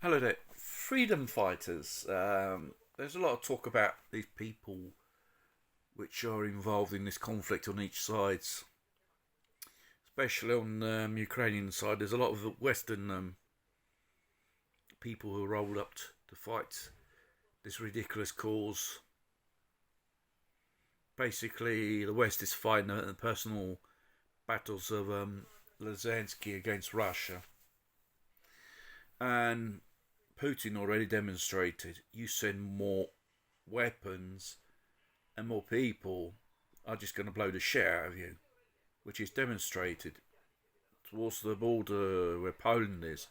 Hello there, freedom fighters. There's a lot of talk about these people which are involved in this conflict on each side, especially on the Ukrainian side. There's a lot of Western people who rolled up to fight this ridiculous cause. Basically, the West is fighting the personal battles of zelensky against Russia. And Putin already demonstrated you send more weapons and more people are just going to blow the shit out of you, which is demonstrated towards the border where Poland is.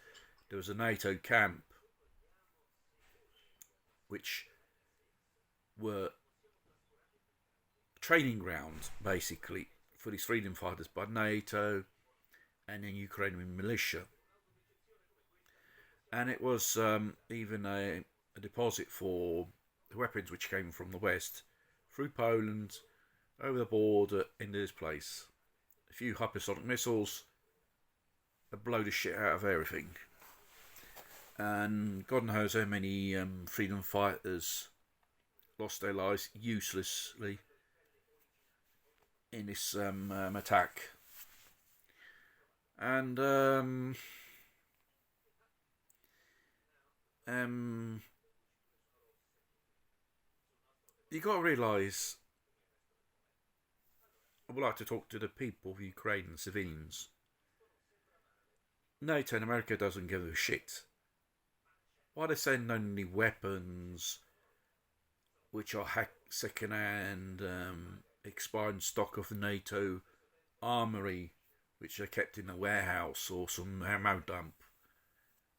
There was a NATO camp which were training grounds basically for these freedom fighters by NATO and then Ukrainian militia. And it was even a deposit for the weapons which came from the West through Poland, over the border into this place. A few hypersonic missiles that blow the shit out of everything. And God knows how many freedom fighters lost their lives uselessly in this attack. And you got to realise, I would like to talk to the people of Ukraine and civilians. NATO and America doesn't give a shit. Why they send only weapons which are second-hand, expired stock of the NATO armoury, which are kept in a warehouse or some ammo dump.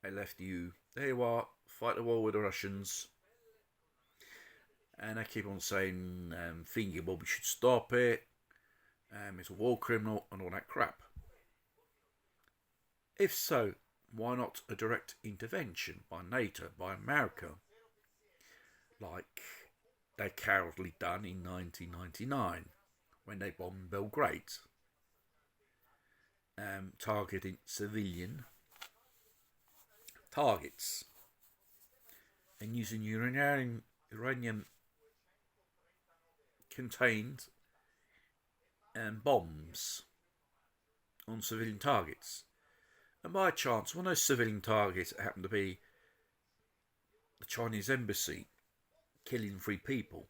They left you, there you are, fight the war with the Russians. And they keep on saying, thinking, well, we should stop it. It's a war criminal and all that crap. If so, why not a direct intervention by NATO, by America, like they cowardly done in 1999 when they bombed Belgrade, targeting civilian targets and using uranium contained bombs on civilian targets. And by chance, one of those civilian targets happened to be the Chinese embassy killing 3 people.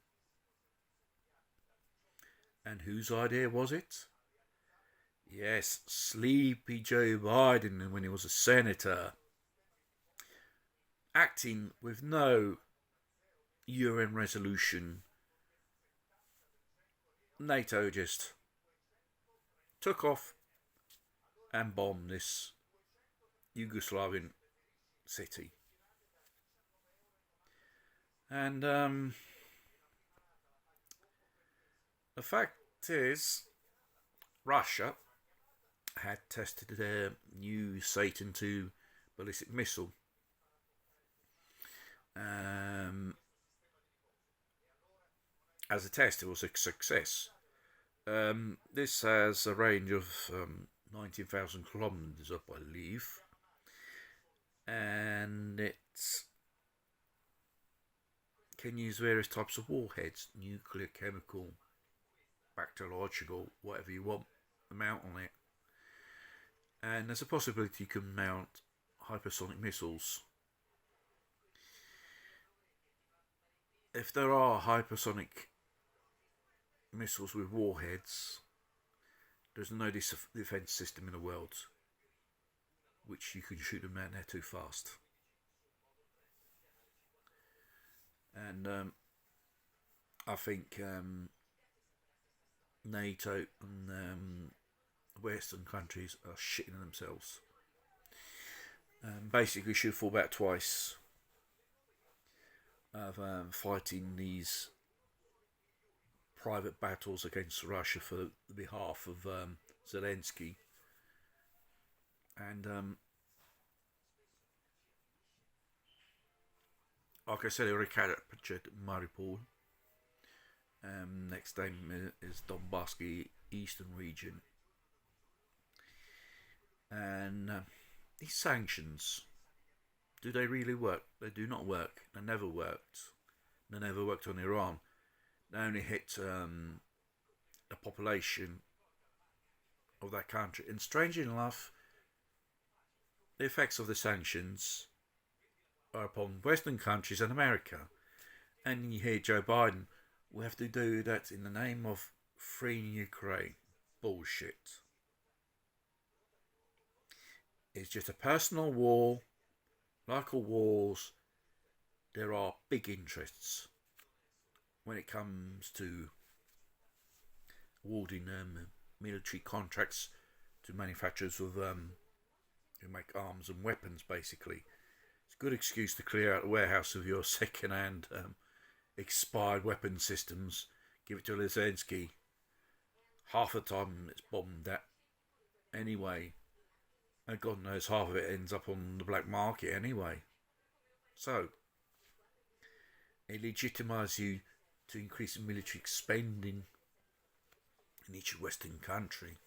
And whose idea was it? Yes, sleepy Joe Biden when he was a senator, acting with no UN resolution. NATO just took off and bombed this Yugoslavian city. And the fact is, Russia had tested their new Satan II ballistic missile. As a test, it was a success. This has a range of 19,000 kilometers up, I believe, and it can use various types of warheads, nuclear, chemical, bacteriological, whatever you want to mount on it. And there's a possibility you can mount hypersonic missiles. If there are hypersonic missiles with warheads, there's no defense system in the world which you can shoot them out there too fast. And I think NATO and Western countries are shitting themselves. Basically should fall back twice of fighting these private battles against Russia for the behalf of Zelensky. And like I said, they already captured Mariupol. Next time is Donbass eastern region. And these sanctions Do they really work? They do not work. They never worked. They never worked on Iran. They only hit the population of that country. And strangely enough, the effects of the sanctions are upon Western countries and America. And you hear Joe Biden, we have to do that in the name of freeing Ukraine. Bullshit. It's just a personal war. Like all wars, there are big interests when it comes to awarding military contracts to manufacturers of who make arms and weapons. Basically, it's a good excuse to clear out the warehouse of your second-hand expired weapon systems. Give it to Zelensky. Half the time it's bombed at anyway, and God knows half of it ends up on the black market anyway. So it legitimises you to increase military spending in each Western country.